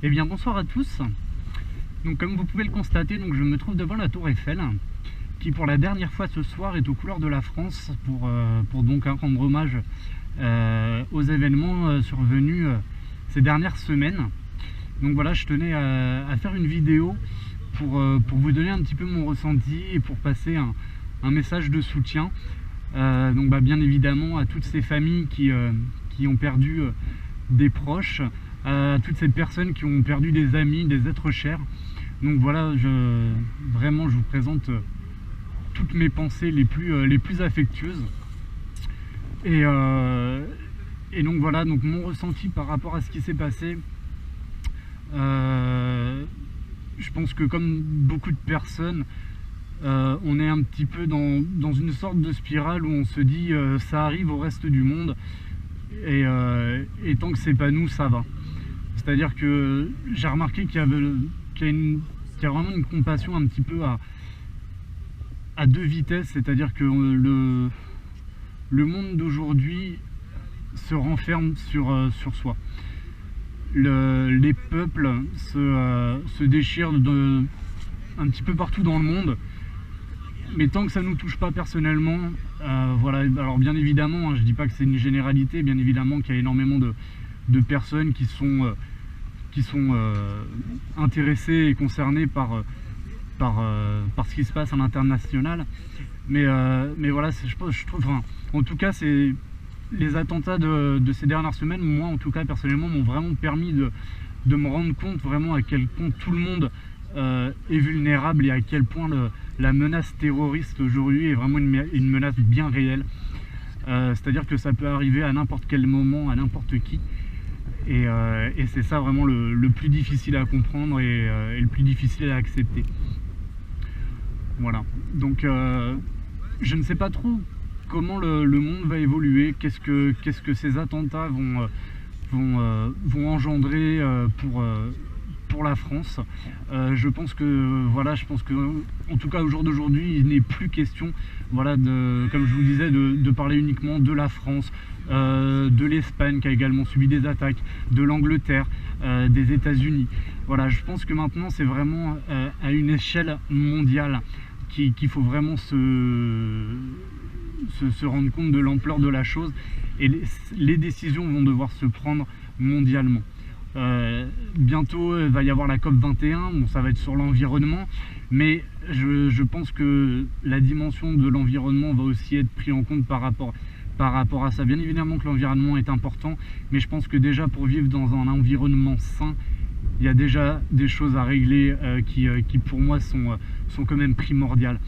Eh bien bonsoir à tous. Donc comme vous pouvez le constater, donc je me trouve devant la tour Eiffel qui pour la dernière fois ce soir est aux couleurs de la France pour donc rendre hommage aux événements survenus ces dernières semaines. Donc voilà, je tenais à faire une vidéo pour vous donner un petit peu mon ressenti et pour passer un message de soutien. Donc bien évidemment à toutes ces familles qui ont perdu des proches, à toutes ces personnes qui ont perdu des amis, des êtres chers. Donc voilà, vraiment je vous présente toutes mes pensées les plus affectueuses. Et donc voilà, donc mon ressenti par rapport à ce qui s'est passé. Je pense que comme beaucoup de personnes, on est un petit peu dans une sorte de spirale où on se dit ça arrive au reste du monde et tant que c'est pas nous, ça va. C'est-à-dire que j'ai remarqué qu'il y a vraiment une compassion un petit peu à deux vitesses, c'est-à-dire que le monde d'aujourd'hui se renferme sur soi. Les peuples se déchirent un petit peu partout dans le monde, mais tant que ça ne nous touche pas personnellement, voilà. Alors bien évidemment, je dis pas que c'est une généralité, bien évidemment qu'il y a énormément de personnes qui sont intéressées et concernées par ce qui se passe à l'international, mais voilà, je trouve, enfin, en tout cas, c'est les attentats de ces dernières semaines, moi en tout cas personnellement, m'ont vraiment permis de me rendre compte vraiment à quel point tout le monde est vulnérable et à quel point la menace terroriste aujourd'hui est vraiment une menace bien réelle. C'est-à-dire que ça peut arriver à n'importe quel moment, à n'importe qui. Et c'est ça vraiment le plus difficile à comprendre et le plus difficile à accepter. Voilà. Donc je ne sais pas trop comment le monde va évoluer, qu'est-ce que ces attentats vont engendrer pour la France. Je pense que voilà, en tout cas au jour d'aujourd'hui, il n'est plus question, voilà, comme je vous disais, de parler uniquement de la France, de l'Espagne qui a également subi des attaques, de l'Angleterre, des États-Unis. Voilà, je pense que maintenant c'est vraiment à une échelle mondiale qu'il faut vraiment se rendre compte de l'ampleur de la chose, et les décisions vont devoir se prendre mondialement. Bientôt il va y avoir la COP21, bon, ça va être sur l'environnement, mais je pense que la dimension de l'environnement va aussi être prise en compte par rapport à ça. Bien évidemment que l'environnement est important, mais je pense que déjà pour vivre dans un environnement sain, il y a déjà des choses à régler qui pour moi sont quand même primordiales.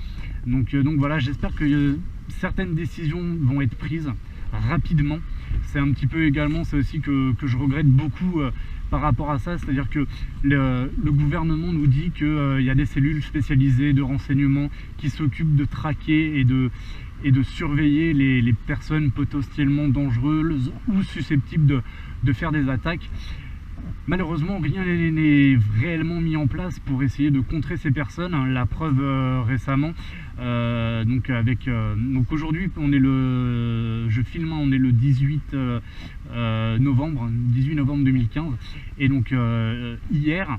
Donc voilà, j'espère que certaines décisions vont être prises rapidement. C'est un petit peu également ça aussi que je regrette beaucoup par rapport à ça, c'est-à-dire que le gouvernement nous dit qu'il y a des cellules spécialisées de renseignement qui s'occupent de traquer et de surveiller les personnes potentiellement dangereuses ou susceptibles de faire des attaques. Malheureusement, rien n'est réellement mis en place pour essayer de contrer ces personnes. La preuve récemment, donc aujourd'hui, je filme, on est le 18 novembre 2015, et donc hier,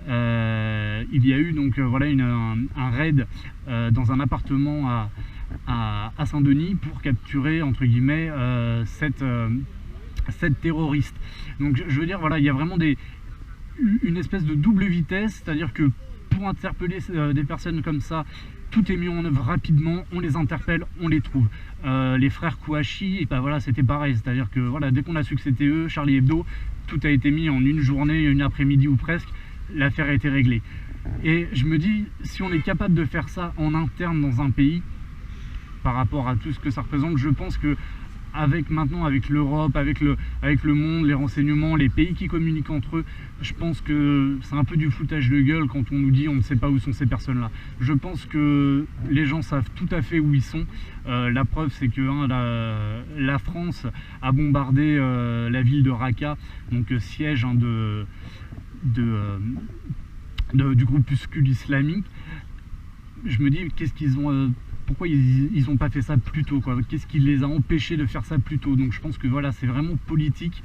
il y a eu donc voilà un raid dans un appartement à Saint-Denis pour capturer entre guillemets cette terroriste. Donc je veux dire, voilà, il y a vraiment une espèce de double vitesse, c'est-à-dire que pour interpeller des personnes comme ça, tout est mis en œuvre rapidement, on les interpelle, on les trouve. Les frères Kouachi, et ben voilà, c'était pareil, c'est-à-dire que voilà, dès qu'on a su que c'était eux, Charlie Hebdo, tout a été mis en une journée, une après-midi ou presque, l'affaire a été réglée. Et je me dis, si on est capable de faire ça en interne dans un pays, par rapport à tout ce que ça représente, je pense que avec l'Europe, avec le monde, les renseignements, les pays qui communiquent entre eux, je pense que c'est un peu du foutage de gueule quand on nous dit on ne sait pas où sont ces personnes-là. Je pense que les gens savent tout à fait où ils sont. La preuve, c'est que la France a bombardé la ville de Raqqa, donc siège du groupuscule islamique. Je me dis, qu'est-ce qu'ils ont pourquoi ils n'ont pas fait ça plus tôt, quoi. Qu'est-ce qui les a empêchés de faire ça plus tôt? Donc je pense que voilà, c'est vraiment politique.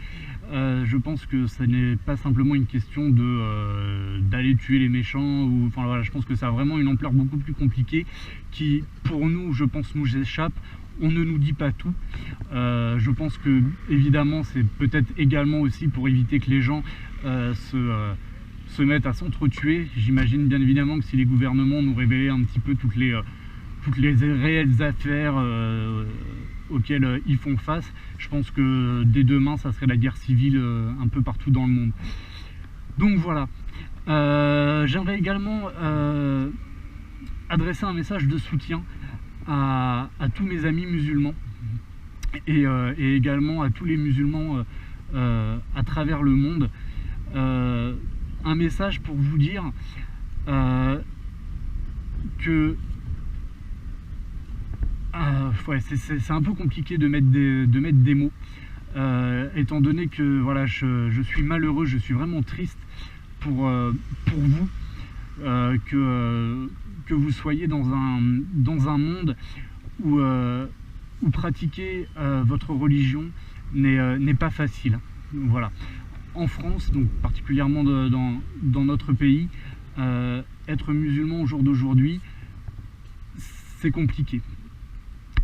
Je pense que ça n'est pas simplement une question d'aller tuer les méchants, ou enfin voilà, je pense que ça a vraiment une ampleur beaucoup plus compliquée qui, pour nous, je pense, nous échappe. On ne nous dit pas tout. Je pense que évidemment c'est peut-être également aussi pour éviter que les gens se mettent à s'entretuer. J'imagine bien évidemment que si les gouvernements nous révélaient un petit peu toutes les réelles affaires auxquelles ils font face, je pense que dès demain ça serait la guerre civile un peu partout dans le monde. Donc voilà. J'aimerais également adresser un message de soutien à tous mes amis musulmans et également à tous les musulmans à travers le monde. Un message pour vous dire que ouais, c'est un peu compliqué de mettre des mots, étant donné que voilà, je suis malheureux, je suis vraiment triste pour vous, que vous soyez dans un monde où pratiquer votre religion n'est pas facile. Voilà. En France, donc particulièrement dans notre pays, être musulman au jour d'aujourd'hui, c'est compliqué.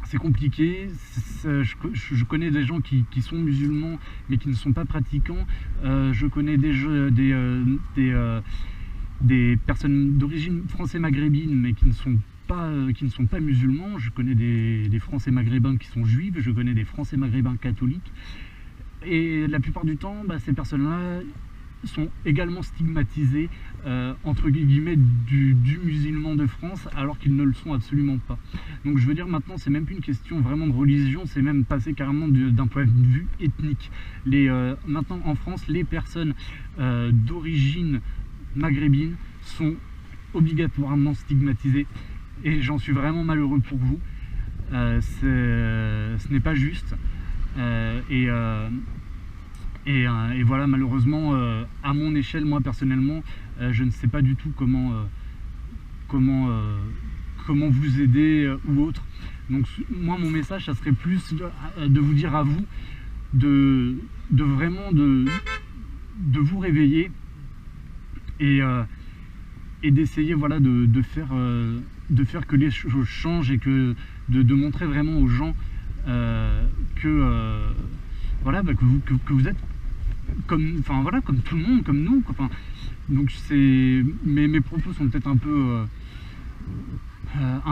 C'est compliqué. Je connais des gens qui sont musulmans mais qui ne sont pas pratiquants. Je connais des personnes d'origine français-maghrébine mais qui ne sont pas musulmans. Je connais des Français maghrébins qui sont juifs. Je connais des Français maghrébins catholiques. Et la plupart du temps, ces personnes-là sont également stigmatisées entre guillemets du musulman de France, alors qu'ils ne le sont absolument pas. Donc je veux dire, maintenant c'est même plus une question vraiment de religion, c'est même passé carrément d'un point de vue ethnique. Maintenant en France, les personnes d'origine maghrébine sont obligatoirement stigmatisées, et j'en suis vraiment malheureux pour vous. Ce n'est pas juste. Et voilà, malheureusement, à mon échelle, moi personnellement, je ne sais pas du tout comment vous aider ou autre. Donc moi, mon message, ça serait plus de vous dire à vous de vous réveiller et d'essayer, voilà, de faire que les choses changent, et que de montrer vraiment aux gens voilà, que vous êtes comme tout le monde, comme nous. Enfin, donc mes propos sont peut-être un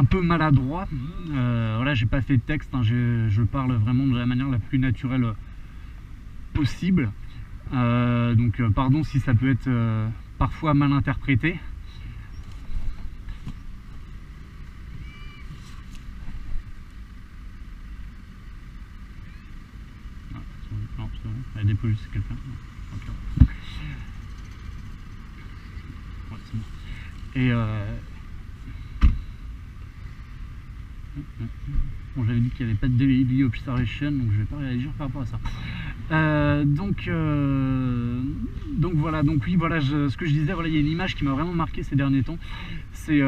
peu maladroits. Voilà, j'ai pas fait de texte, hein, je parle vraiment de la manière la plus naturelle possible. Donc pardon si ça peut être parfois mal interprété. Non, c'est bon. Elle dépose juste quelqu'un. Okay. Ouais, c'est bon. Et bon, j'avais dit qu'il n'y avait pas de daily observation, donc je vais pas réagir par rapport à ça. Donc voilà, donc oui, voilà, ce que je disais, voilà, il y a une image qui m'a vraiment marqué ces derniers temps. C'est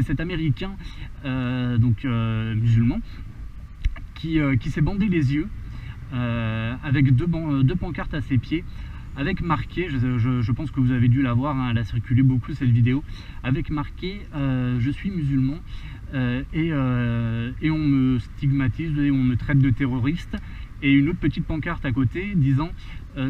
cet Américain, musulman, qui s'est bandé les yeux avec deux pancartes à ses pieds, avec marqué, je pense que vous avez dû la voir, hein, elle a circulé beaucoup cette vidéo, avec marqué je suis musulman et on me stigmatise et on me traite de terroriste, et une autre petite pancarte à côté disant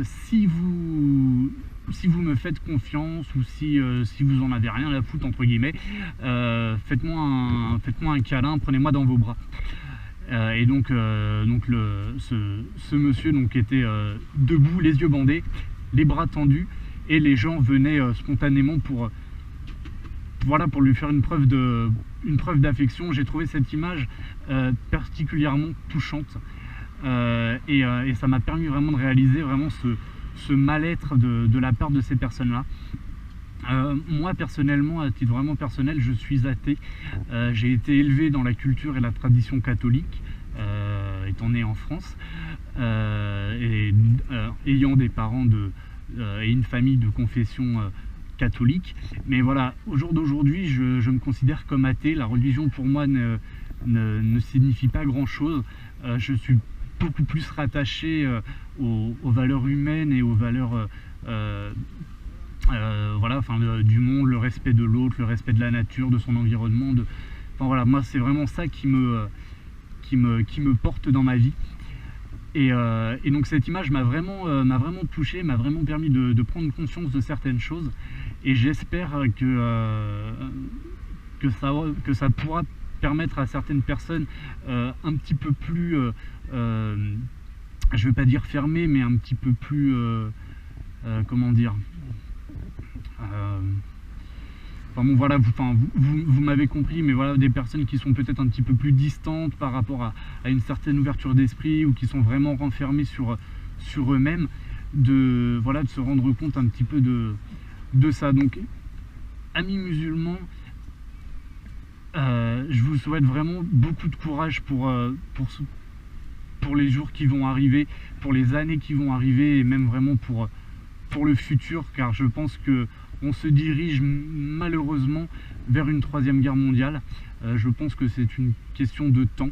si vous me faites confiance, ou si vous en avez rien à foutre entre guillemets, faites-moi un câlin, prenez-moi dans vos bras. Et donc ce monsieur donc était debout, les yeux bandés, les bras tendus, et les gens venaient spontanément pour lui faire une preuve d'affection. J'ai trouvé cette image particulièrement touchante, et ça m'a permis vraiment de réaliser vraiment ce mal-être de la part de ces personnes-là. Moi personnellement, à titre vraiment personnel, je suis athée. J'ai été élevé dans la culture et la tradition catholique, étant né en France, et ayant des parents et une famille de confession catholique. Mais voilà, au jour d'aujourd'hui, je me considère comme athée. La religion pour moi ne signifie pas grand-chose. Je suis beaucoup plus rattaché aux valeurs humaines et aux valeurs voilà, enfin, du monde, le respect de l'autre, le respect de la nature, de son environnement. Enfin voilà, moi c'est vraiment ça qui me porte dans ma vie. Et donc cette image m'a vraiment touché, m'a vraiment permis de prendre conscience de certaines choses. Et j'espère que ça pourra permettre à certaines personnes un petit peu plus, je veux pas dire fermées, mais un petit peu plus, comment dire, enfin bon voilà, vous m'avez compris, mais voilà, des personnes qui sont peut-être un petit peu plus distantes par rapport à une certaine ouverture d'esprit, ou qui sont vraiment renfermées sur eux-mêmes, de se rendre compte un petit peu de ça. Donc amis musulmans, je vous souhaite vraiment beaucoup de courage pour les jours qui vont arriver, pour les années qui vont arriver, et même vraiment pour le futur, car je pense que on se dirige malheureusement vers une 3e guerre mondiale. Je pense que c'est une question de temps.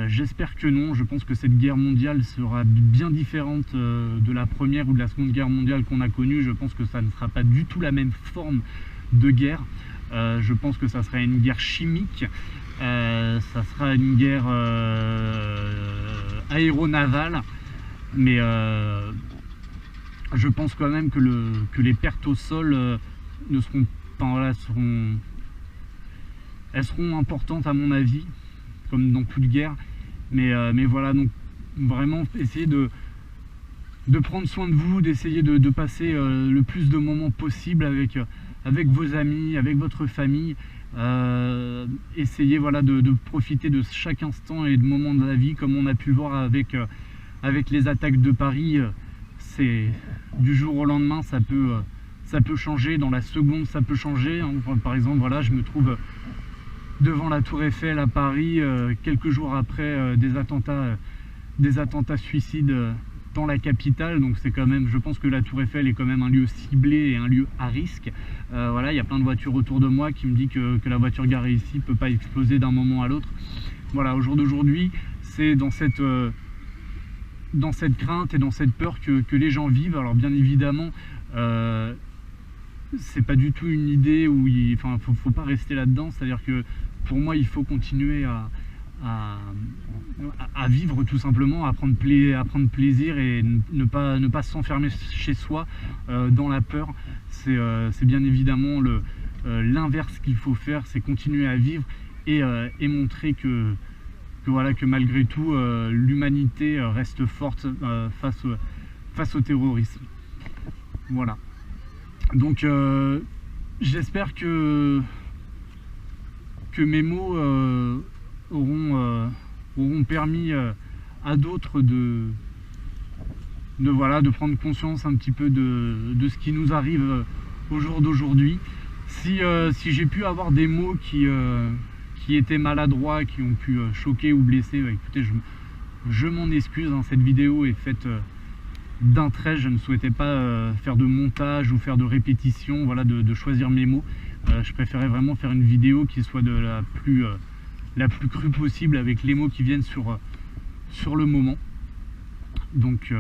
J'espère que non. Je pense que cette guerre mondiale sera bien différente de la première ou de la seconde guerre mondiale qu'on a connue. Je pense que ça ne sera pas du tout la même forme de guerre. Je pense que ça sera une guerre chimique, ça sera une guerre aéronavale, mais je pense quand même que les pertes au sol ne seront pas, voilà, elles seront importantes à mon avis, comme dans toute guerre. Mais voilà, donc vraiment essayer de prendre soin de vous, d'essayer de passer le plus de moments possible avec vos amis, avec votre famille. Essayez voilà, de profiter de chaque instant et de moment de la vie, comme on a pu voir avec les attaques de Paris. C'est du jour au lendemain, ça peut changer, dans la seconde ça peut changer, hein. Par exemple, voilà, je me trouve devant la Tour Eiffel à Paris quelques jours après des attentats suicides dans la capitale. Donc c'est quand même, je pense que la Tour Eiffel est quand même un lieu ciblé et un lieu à risque. Voilà, il y a plein de voitures autour de moi qui me disent que la voiture garée ici peut pas exploser d'un moment à l'autre. Voilà, au jour d'aujourd'hui, c'est dans cette crainte et dans cette peur que les gens vivent. Alors bien évidemment, c'est pas du tout une idée où faut pas rester là-dedans. C'est-à-dire que pour moi, il faut continuer à vivre tout simplement, à prendre plaisir et ne pas s'enfermer chez soi dans la peur. C'est bien évidemment l'inverse qu'il faut faire, c'est continuer à vivre et montrer que malgré tout l'humanité reste forte face au terrorisme. Voilà. Donc j'espère que mes mots auront permis à d'autres de prendre conscience un petit peu de ce qui nous arrive au jour d'aujourd'hui. Si j'ai pu avoir des mots qui étaient maladroits, qui ont pu choquer ou blesser, écoutez, je m'en excuse, hein. Cette vidéo est faite d'un trait, je ne souhaitais pas faire de montage ou faire de répétition, voilà, de choisir mes mots. Je préférais vraiment faire une vidéo qui soit de la plus crue possible, avec les mots qui viennent sur le moment. Donc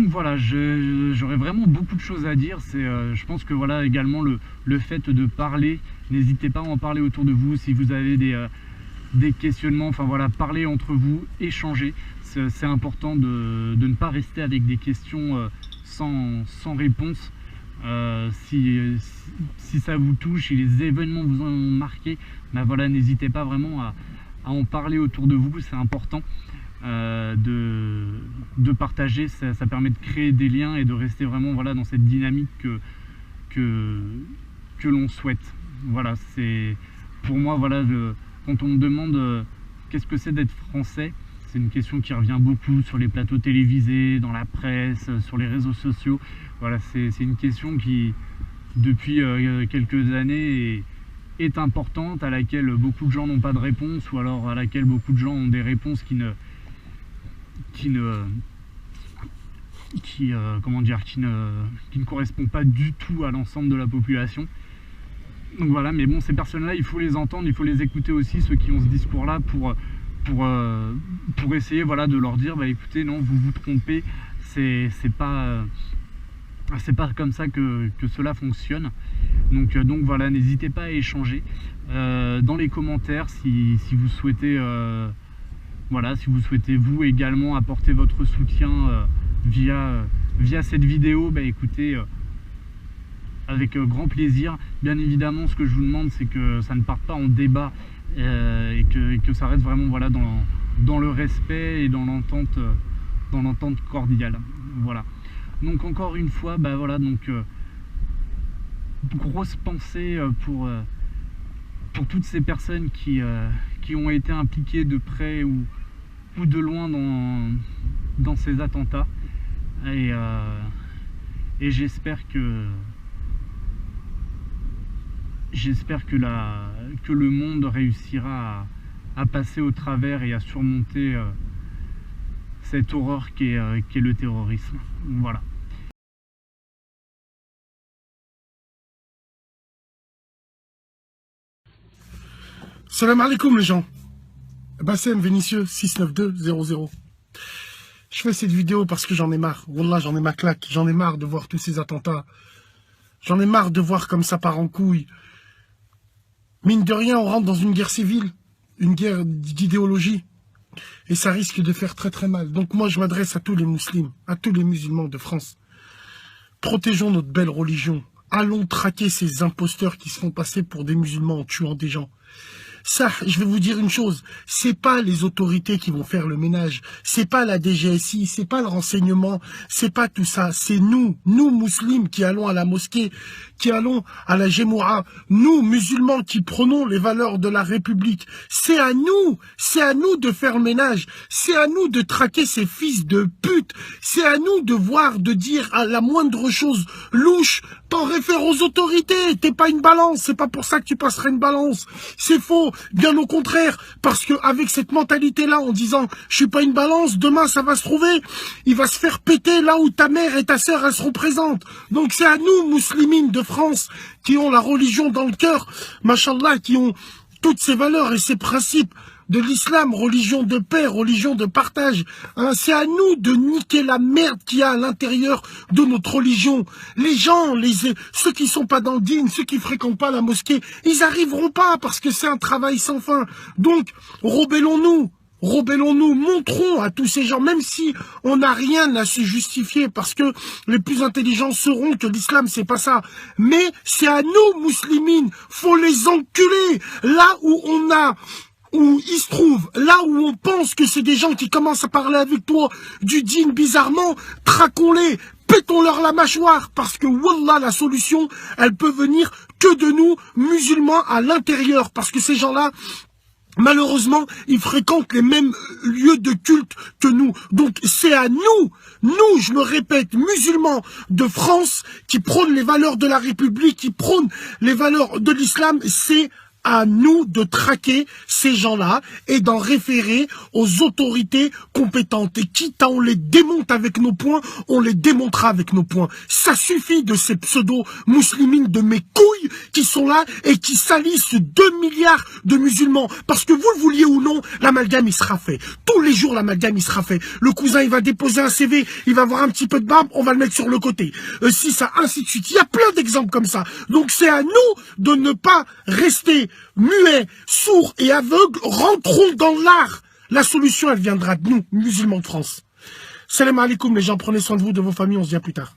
voilà, j'aurais vraiment beaucoup de choses à dire. Je pense que voilà, également le fait de parler, n'hésitez pas à en parler autour de vous si vous avez des questionnements. Enfin voilà, parler entre vous, échanger. C'est important de ne pas rester avec des questions sans réponse. Si ça vous touche, si les événements vous ont marqué, ben voilà, n'hésitez pas vraiment à en parler autour de vous. C'est important de partager, ça permet de créer des liens et de rester vraiment, voilà, dans cette dynamique que l'on souhaite. Voilà, c'est pour moi, voilà, quand on me demande qu'est-ce que c'est d'être français, c'est une question qui revient beaucoup sur les plateaux télévisés, dans la presse, sur les réseaux sociaux. Voilà, c'est une question qui, depuis quelques années, est importante, à laquelle beaucoup de gens n'ont pas de réponse, ou alors à laquelle beaucoup de gens ont des réponses qui ne correspondent pas du tout à l'ensemble de la population. Donc voilà, mais bon, ces personnes-là, il faut les entendre, il faut les écouter aussi, ceux qui ont ce discours-là, pour essayer, voilà, de leur dire, bah écoutez, non, vous vous trompez, c'est pas comme ça que cela fonctionne. Donc voilà, n'hésitez pas à échanger dans les commentaires si vous souhaitez, voilà, si vous souhaitez vous également apporter votre soutien via cette vidéo, bah écoutez, avec grand plaisir. Bien évidemment, ce que je vous demande, c'est que ça ne parte pas en débat et que ça reste vraiment, voilà, dans le respect et dans l'entente cordiale. Voilà. Donc encore une fois, bah voilà, donc grosse pensée pour toutes ces personnes qui ont été impliquées de près ou de loin dans ces attentats, et j'espère que le monde réussira à passer au travers et à surmonter cette horreur qu'est le terrorisme. Voilà. Salam alaikum les gens. Bassem Vénitieux 69200. Je fais cette vidéo parce que j'en ai marre. Wallah, j'en ai ma claque. J'en ai marre de voir tous ces attentats. J'en ai marre de voir comme ça part en couille. Mine de rien, on rentre dans une guerre civile, une guerre d'idéologie. Et ça risque de faire très très mal. Donc moi, je m'adresse à tous les musulmans, à tous les musulmans de France. Protégeons notre belle religion. Allons traquer ces imposteurs qui se font passer pour des musulmans en tuant des gens. Ça, je vais vous dire une chose, c'est pas les autorités qui vont faire le ménage, c'est pas la DGSI, c'est pas le renseignement, c'est pas tout ça, c'est nous musulmans qui allons à la mosquée, qui allons à la Gémoura, nous musulmans qui prenons les valeurs de la République. C'est à nous de faire le ménage, c'est à nous de traquer ces fils de pute, c'est à nous de voir, de dire à la moindre chose louche, t'en réfères aux autorités, t'es pas une balance, c'est pas pour ça que tu passerais une balance, c'est faux. Bien au contraire, parce que avec cette mentalité-là, en disant je suis pas une balance, demain ça va se trouver, il va se faire péter là où ta mère et ta sœur elles seront présentes. Donc c'est à nous, musulmans de France, qui ont la religion dans le cœur, machallah, qui ont toutes ces valeurs et ces principes de l'islam, religion de paix, religion de partage. Hein, c'est à nous de niquer la merde qu'il y a à l'intérieur de notre religion. Les gens, ceux qui sont pas dans le dîn, ceux qui fréquentent pas la mosquée, ils arriveront pas parce que c'est un travail sans fin. Donc, rebellons-nous. Rebellons-nous, montrons à tous ces gens, même si on n'a rien à se justifier, parce que les plus intelligents sauront que l'islam c'est pas ça. Mais c'est à nous, musulmans, faut les enculer. Là où il se trouve, là où on pense que c'est des gens qui commencent à parler avec toi du dîn bizarrement, traquons-les, pétons-leur la mâchoire, parce que wallah, la solution, elle peut venir que de nous, musulmans, à l'intérieur, parce que ces gens-là, malheureusement, ils fréquentent les mêmes lieux de culte que nous. Donc c'est à nous, je le répète, musulmans de France, qui prônent les valeurs de la République, qui prônent les valeurs de l'islam, c'est à nous de traquer ces gens-là et d'en référer aux autorités compétentes. Et quitte à on les démonte avec nos poings, on les démontera avec nos poings. Ça suffit de ces pseudo-musulmans de mes couilles qui sont là et qui salissent 2 milliards de musulmans. Parce que vous le vouliez ou non, l'amalgame il sera fait. Tous les jours l'amalgame il sera fait. Le cousin il va déposer un CV, il va avoir un petit peu de barbe, on va le mettre sur le côté. Si ça, ainsi de suite. Il y a plein d'exemples comme ça. Donc c'est à nous de ne pas rester muets, sourds et aveugles. Rentrons dans l'art. La solution, elle viendra de nous, musulmans de France. Salam alaikum les gens, prenez soin de vous, de vos familles, on se dit à plus tard.